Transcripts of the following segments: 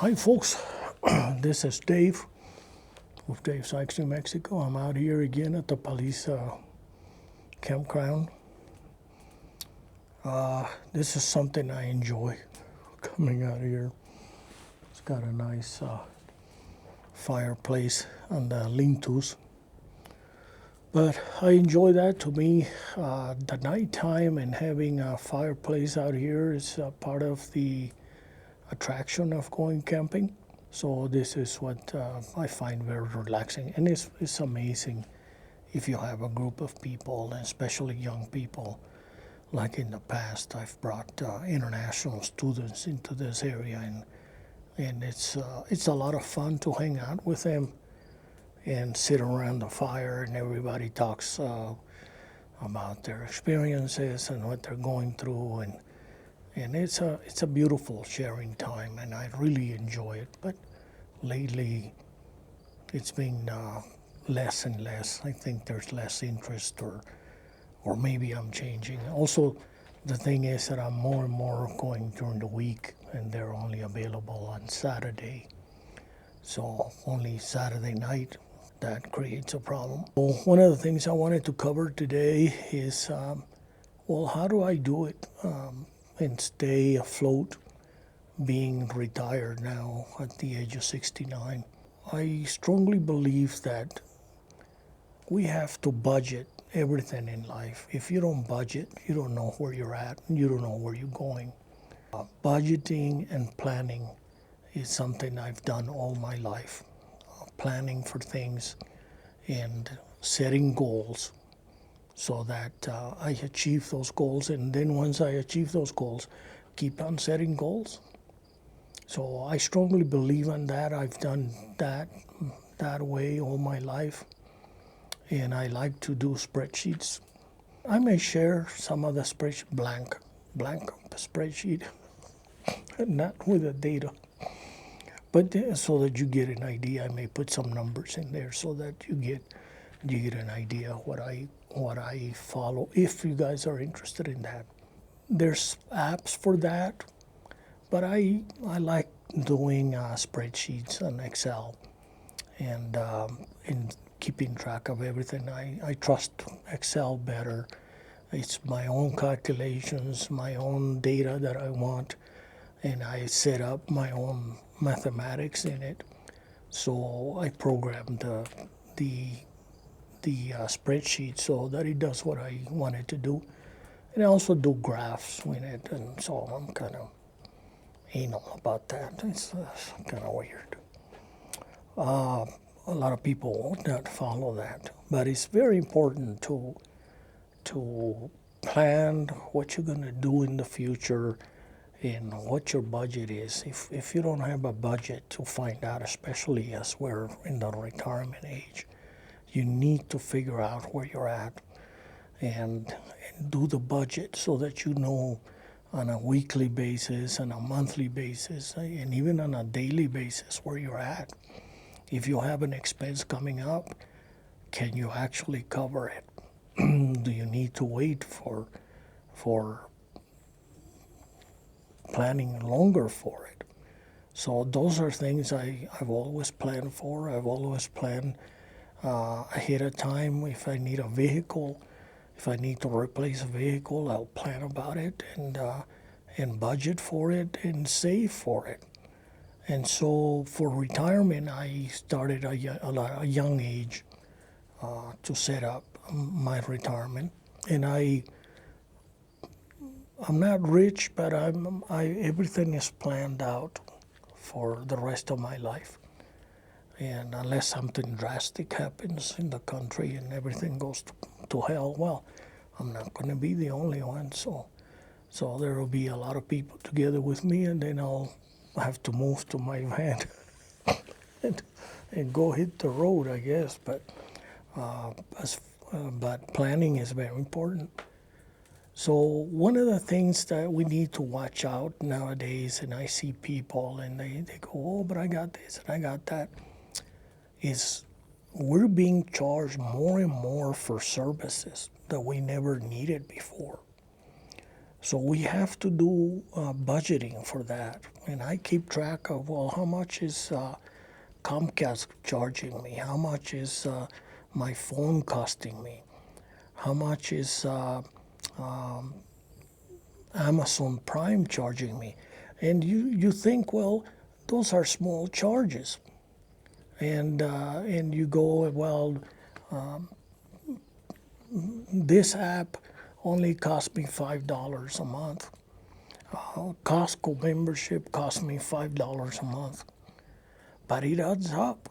Hi, folks. This is Dave with Dave Sykes, New Mexico. I'm out here again at the Paliza campground. This is something I enjoy coming out here. It's got a nice fireplace and lean-tos. But I enjoy that. To me, the nighttime and having a fireplace out here is part of the attraction of going camping. So this is what I find very relaxing, and it's amazing if you have a group of people, and especially young people. Like in the past, I've brought international students into this area, and it's a lot of fun to hang out with them and sit around the fire, and everybody talks about their experiences and what they're going through, and it's a beautiful sharing time, and I really enjoy it. But lately, it's been less and less. I think there's less interest, or maybe I'm changing. Also, the thing is that I'm more and more going during the week, and they're only available on Saturday. So only Saturday night. That creates a problem. Well, one of the things I wanted to cover today is, well, how do I do it and stay afloat being retired now at the age of 69? I strongly believe that we have to budget everything in life. If you don't budget, you don't know where you're at, and you don't know where you're going. Budgeting and planning is something I've done all my life. Planning for things and setting goals so that I achieve those goals. And then once I achieve those goals, keep on setting goals. So I strongly believe in that. I've done that way all my life. And I like to do spreadsheets. I may share some of the blank spreadsheet, not with the data, but so that you get an idea. I may put some numbers in there so that you get an idea of what I follow. If you guys are interested in that, there's apps for that, but I like doing spreadsheets on Excel and in keeping track of everything. I trust Excel better. It's my own calculations, my own data that I want, and I set up my own mathematics in it. So I programmed the spreadsheet so that it does what I want it to do. And I also do graphs with it, and so I'm kind of anal about that. It's kind of weird. A lot of people will not follow that, but it's very important to plan what you're going to do in the future and what your budget is. If you don't have a budget to find out, especially as we're in the retirement age, you need to figure out where you're at and do the budget so that you know on a weekly basis, on a monthly basis, and even on a daily basis where you're at. If you have an expense coming up, can you actually cover it? Do you need to wait for planning longer for it? So those are things I've always planned for. I've always planned ahead of time. If I need a vehicle, if I need to replace a vehicle, I'll plan about it and budget for it and save for it. And so for retirement, I started a young age to set up my retirement. And I'm not rich, but everything is planned out for the rest of my life. And unless something drastic happens in the country and everything goes to hell, well, I'm not going to be the only one. So there will be a lot of people together with me, and then I'll have to move to my van and go hit the road, I guess. But but planning is very important. So one of the things that we need to watch out nowadays, and I see people and they go, oh, but I got this and I got that, is we're being charged more and more for services that we never needed before. So we have to do budgeting for that. And I keep track of, well, how much is Comcast charging me? How much is my phone costing me? How much is Amazon Prime charging me? And you think, well, those are small charges. And you go, well, this app only cost me $5 a month. Costco membership cost me $5 a month. But it adds up.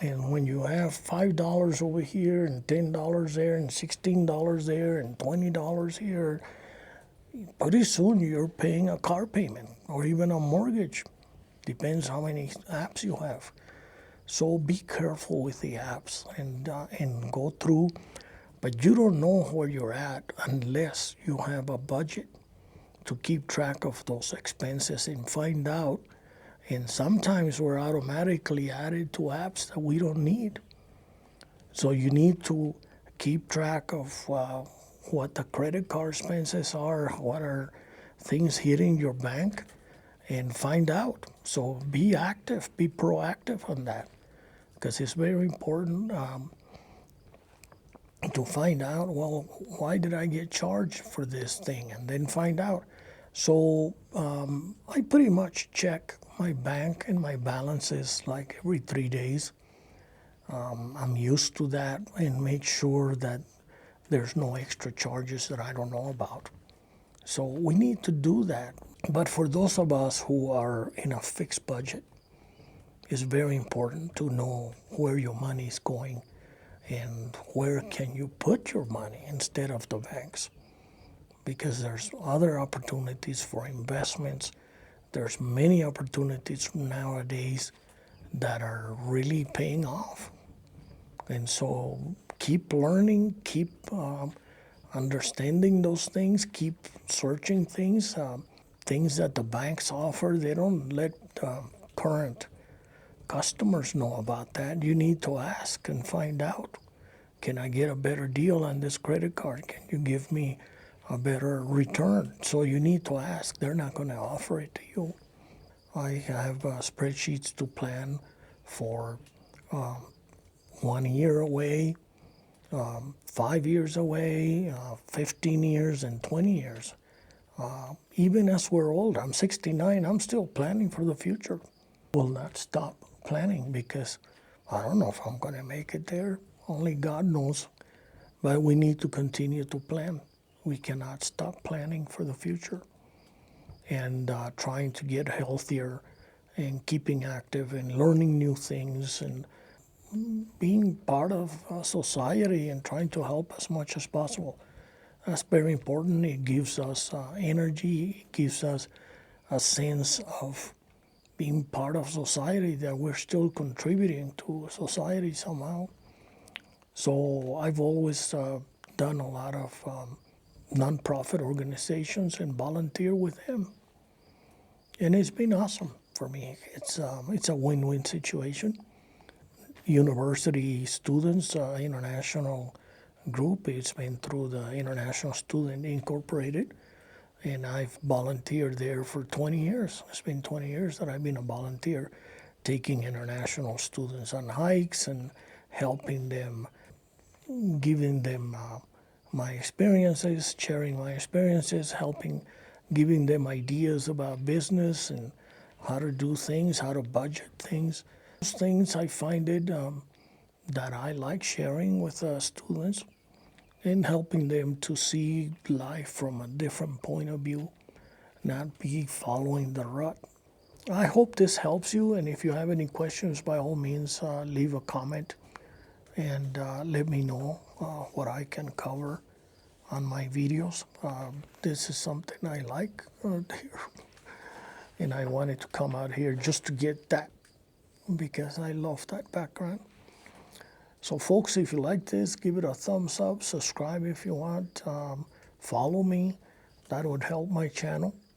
And when you have $5 over here and $10 there and $16 there and $20 here, pretty soon you're paying a car payment or even a mortgage. Depends how many apps you have. So be careful with the apps and go through. But you don't know where you're at unless you have a budget to keep track of those expenses and find out. And sometimes we're automatically added to apps that we don't need. So you need to keep track of what the credit card expenses are, what are things hitting your bank, and find out. So be active, be proactive on that, because it's very important to find out, well, why did I get charged for this thing? And then find out. So I pretty much check my bank and my balances like every 3 days. I'm used to that and make sure that there's no extra charges that I don't know about. So we need to do that. But for those of us who are in a fixed budget, it's very important to know where your money is going and where can you put your money instead of the banks. Because there's other opportunities for investments. There's many opportunities nowadays that are really paying off. And so keep learning, keep understanding those things, keep searching things. Things that the banks offer, they don't let current customers know about that. You need to ask and find out. Can I get a better deal on this credit card? Can you give me a better return? So you need to ask. They're not going to offer it to you. I have spreadsheets to plan for 1 year away, 5 years away, 15 years, and 20 years. Even as we're old, I'm 69, I'm still planning for the future. Will not stop planning because I don't know if I'm going to make it there. Only God knows. But we need to continue to plan. We cannot stop planning for the future and trying to get healthier and keeping active and learning new things and being part of society and trying to help as much as possible. That's very important. It gives us energy. It gives us a sense of being part of society, that we're still contributing to society somehow. So I've always done a lot of nonprofit organizations and volunteer with them. And it's been awesome for me. It's a win-win situation. University students, international group, it's been through the International Student Incorporated. And I've volunteered there for 20 years. It's been 20 years that I've been a volunteer, taking international students on hikes and helping them, giving them my experiences, sharing my experiences, giving them ideas about business and how to do things, how to budget things. Those things I find it that I like sharing with students and helping them to see life from a different point of view, not be following the rut. I hope this helps you, and if you have any questions, by all means, leave a comment and let me know what I can cover on my videos. This is something I like here, and I wanted to come out here just to get that because I love that background. So folks, if you like this, give it a thumbs up, subscribe if you want, follow me. That would help my channel.